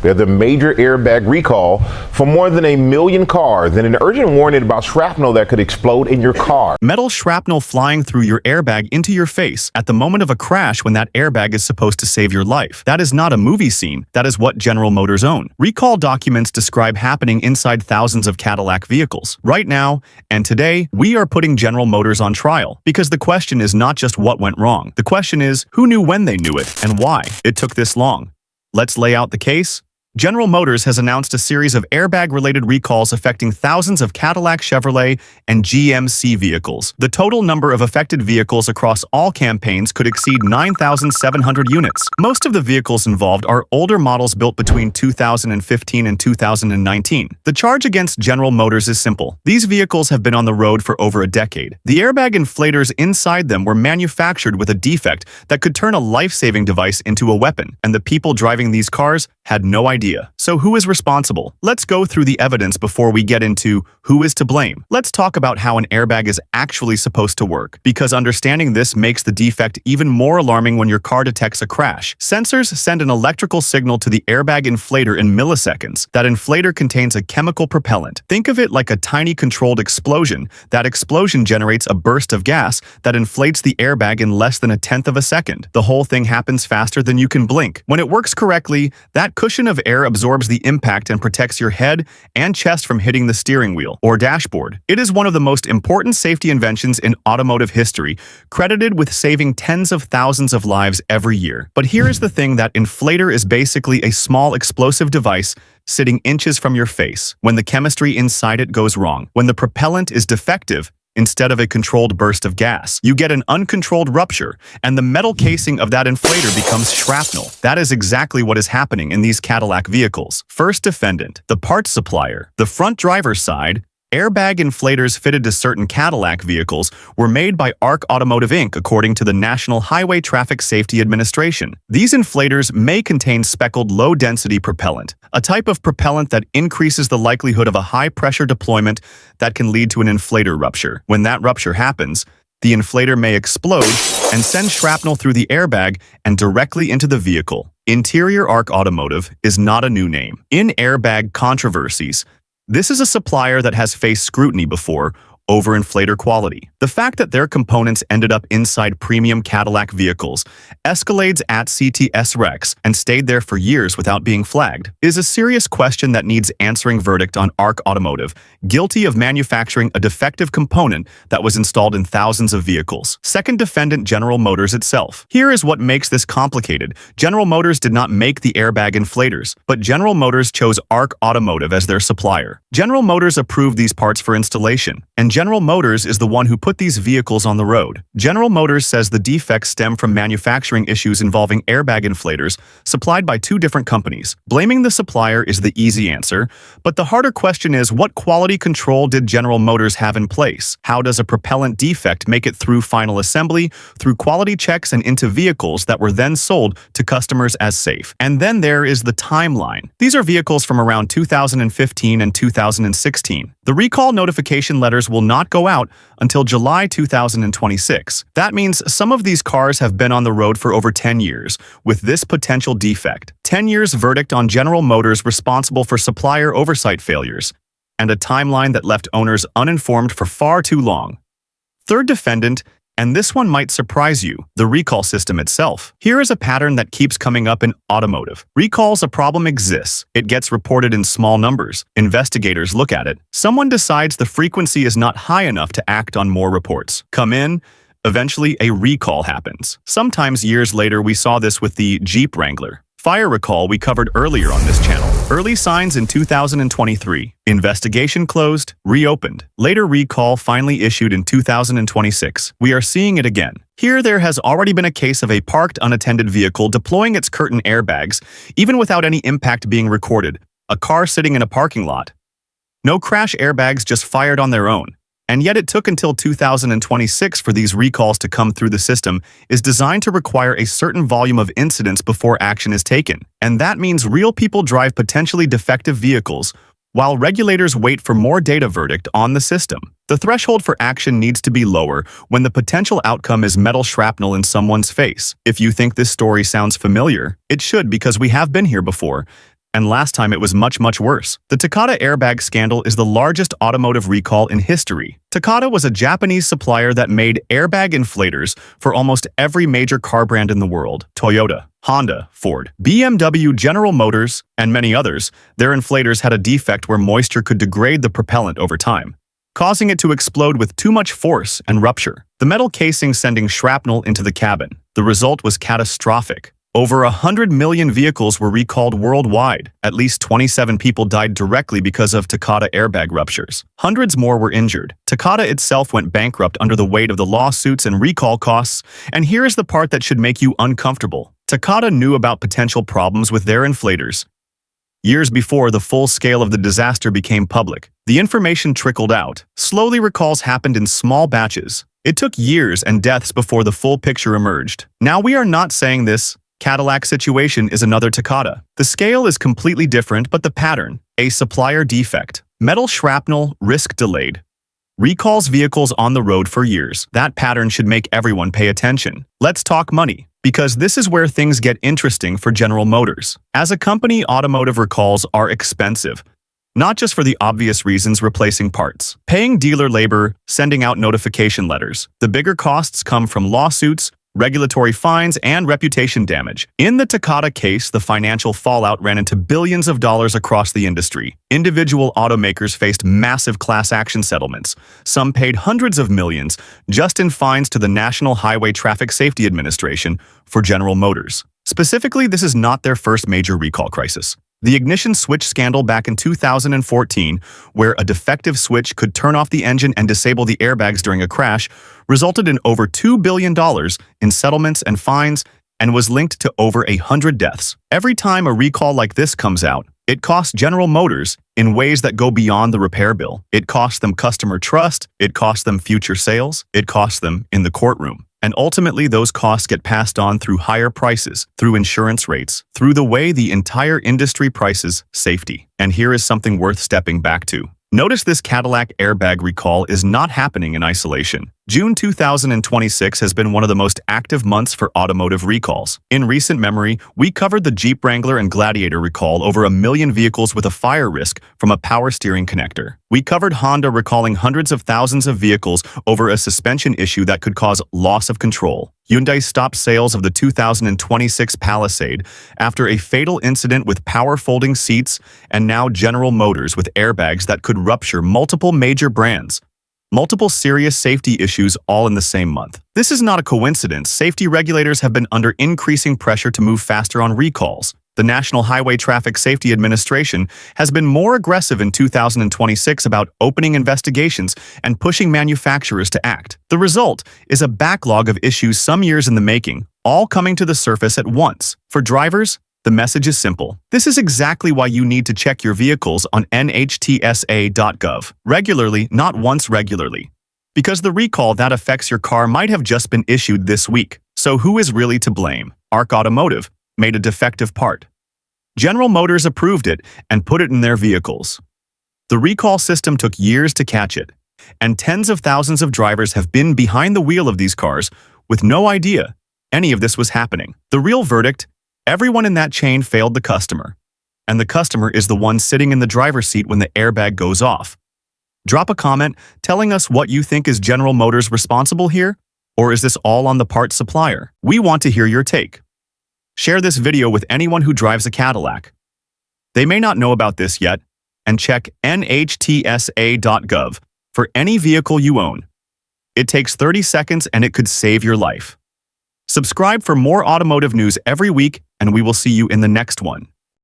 They're the major airbag recall for more than 1 million cars and an urgent warning about shrapnel that could explode in your car. Metal shrapnel flying through your airbag into your face at the moment of a crash when that airbag is supposed to save your life. That is not a movie scene. That is what General Motors own. Recall documents describe happening inside thousands of Cadillac vehicles. Right now, and today, we are putting General Motors on trial because the question is not just what went wrong. The question is, who knew when they knew it and why it took this long? Let's lay out the case. General Motors has announced a series of airbag-related recalls affecting thousands of Cadillac, Chevrolet, and GMC vehicles. The total number of affected vehicles across all campaigns could exceed 9,700 units. Most of the vehicles involved are older models built between 2015 and 2019. The charge against General Motors is simple. These vehicles have been on the road for over a decade. The airbag inflators inside them were manufactured with a defect that could turn a life-saving device into a weapon, and the people driving these cars had no idea. So who is responsible? Let's go through the evidence before we get into who is to blame. Let's talk about how an airbag is actually supposed to work, because understanding this makes the defect even more alarming when your car detects a crash. Sensors send an electrical signal to the airbag inflator in milliseconds. That inflator contains a chemical propellant. Think of it like a tiny controlled explosion. That explosion generates a burst of gas that inflates the airbag in less than 1/10 of a second. The whole thing happens faster than you can blink. When it works correctly, that cushion of air absorbs the impact and protects your head and chest from hitting the steering wheel or dashboard. It is one of the most important safety inventions in automotive history, credited with saving tens of thousands of lives every year. But here is the thing: that inflator is basically a small explosive device sitting inches from your face. When the chemistry inside it goes wrong, when the propellant is defective, instead of a controlled burst of gas, you get an uncontrolled rupture, and the metal casing of that inflator becomes shrapnel. That is exactly what is happening in these Cadillac vehicles. First defendant, the parts supplier. The front driver's side, airbag inflators fitted to certain Cadillac vehicles were made by ARC Automotive Inc., according to the National Highway Traffic Safety Administration. These inflators may contain speckled low-density propellant, a type of propellant that increases the likelihood of a high-pressure deployment that can lead to an inflator rupture. When that rupture happens, the inflator may explode and send shrapnel through the airbag and directly into the vehicle. Interior ARC Automotive is not a new name. In airbag controversies, this is a supplier that has faced scrutiny before over inflator quality. The fact that their components ended up inside premium Cadillac vehicles, Escalades at CTS Rex, and stayed there for years without being flagged, is a serious question that needs answering. Verdict on ARC Automotive: guilty of manufacturing a defective component that was installed in thousands of vehicles. Second defendant, General Motors itself. Here is what makes this complicated. General Motors did not make the airbag inflators, but General Motors chose ARC Automotive as their supplier. General Motors approved these parts for installation, and General Motors is the one who put these vehicles on the road. General Motors says the defects stem from manufacturing issues involving airbag inflators supplied by two different companies. Blaming the supplier is the easy answer, but the harder question is, what quality control did General Motors have in place? How does a propellant defect make it through final assembly, through quality checks, and into vehicles that were then sold to customers as safe? And then there is the timeline. These are vehicles from around 2015 and 2016. The recall notification letters will not go out until July 2026. That means some of these cars have been on the road for over 10 years with this potential defect. 10 years verdict on General Motors responsible for supplier oversight failures, and a timeline that left owners uninformed for far too long. Third defendant, and this one might surprise you, the recall system itself. Here is a pattern that keeps coming up in automotive. Recalls: a problem exists. It gets reported in small numbers. Investigators look at it. Someone decides the frequency is not high enough to act on more reports. Come in. Eventually, a recall happens. Sometimes years later, we saw this with the Jeep Wrangler. Fire recall we covered earlier on this channel. Early signs in 2023. Investigation closed, reopened. Later recall finally issued in 2026. We are seeing it again. Here there has already been a case of a parked unattended vehicle deploying its curtain airbags, even without any impact being recorded. A car sitting in a parking lot. No crash airbags, just fired on their own. And yet it took until 2026 for these recalls to come through. The system is designed to require a certain volume of incidents before action is taken. And that means real people drive potentially defective vehicles, while regulators wait for more data. Verdict on the system: the threshold for action needs to be lower when the potential outcome is metal shrapnel in someone's face. If you think this story sounds familiar, it should, because we have been here before. and last time it was much, much worse. The Takata airbag scandal is the largest automotive recall in history. Takata was a Japanese supplier that made airbag inflators for almost every major car brand in the world: Toyota, Honda, Ford, BMW, General Motors, and many others. Their inflators had a defect where moisture could degrade the propellant over time, causing it to explode with too much force and rupture, the metal casing sending shrapnel into the cabin. The result was catastrophic. Over 100 million vehicles were recalled worldwide. At least 27 people died directly because of Takata airbag ruptures. Hundreds more were injured. Takata itself went bankrupt under the weight of the lawsuits and recall costs, and here is the part that should make you uncomfortable. Takata knew about potential problems with their inflators years before the full scale of the disaster became public. The information trickled out. Slowly, recalls happened in small batches. It took years and deaths before the full picture emerged. Now, we are not saying this Cadillac situation is another Takata. The scale is completely different, but the pattern: a supplier defect, metal shrapnel, risk delayed, recalls vehicles on the road for years. That pattern should make everyone pay attention. Let's talk money, because this is where things get interesting for General Motors. As a company, automotive recalls are expensive, not just for the obvious reasons: replacing parts, paying dealer labor, sending out notification letters. The bigger costs come from lawsuits, regulatory fines, and reputation damage. In the Takata case, the financial fallout ran into billions of dollars across the industry. Individual automakers faced massive class action settlements. Some paid hundreds of millions just in fines to the National Highway Traffic Safety Administration. For General Motors specifically, this is not their first major recall crisis. The ignition switch scandal back in 2014, where a defective switch could turn off the engine and disable the airbags during a crash, resulted in over $2 billion in settlements and fines and was linked to over 100 deaths. Every time a recall like this comes out, it costs General Motors in ways that go beyond the repair bill. It costs them customer trust, it costs them future sales, it costs them in the courtroom. And ultimately, those costs get passed on through higher prices, through insurance rates, through the way the entire industry prices safety. And here is something worth stepping back to. Notice this Cadillac airbag recall is not happening in isolation. June 2026 has been one of the most active months for automotive recalls. In recent memory, we covered the Jeep Wrangler and Gladiator recall, over 1 million vehicles with a fire risk from a power steering connector. We covered Honda recalling hundreds of thousands of vehicles over a suspension issue that could cause loss of control. Hyundai stopped sales of the 2026 Palisade after a fatal incident with power folding seats, and now General Motors with airbags that could rupture multiple major brands. Multiple serious safety issues all in the same month. This is not a coincidence. Safety regulators have been under increasing pressure to move faster on recalls. The National Highway Traffic Safety Administration has been more aggressive in 2026 about opening investigations and pushing manufacturers to act. The result is a backlog of issues some years in the making, all coming to the surface at once. For drivers, the message is simple. This is exactly why you need to check your vehicles on nhtsa.gov regularly, not once, regularly. Because the recall that affects your car might have just been issued this week. So who is really to blame? Arc Automotive made a defective part. General Motors approved it and put it in their vehicles. The recall system took years to catch it, and tens of thousands of drivers have been behind the wheel of these cars with no idea any of this was happening. The real verdict: everyone in that chain failed the customer, and the customer is the one sitting in the driver's seat when the airbag goes off. Drop a comment telling us what you think. Is General Motors responsible here, or is this all on the parts supplier? We want to hear your take. Share this video with anyone who drives a Cadillac. They may not know about this yet, and check nhtsa.gov for any vehicle you own. It takes 30 seconds and it could save your life. Subscribe for more automotive news every week, and we will see you in the next one.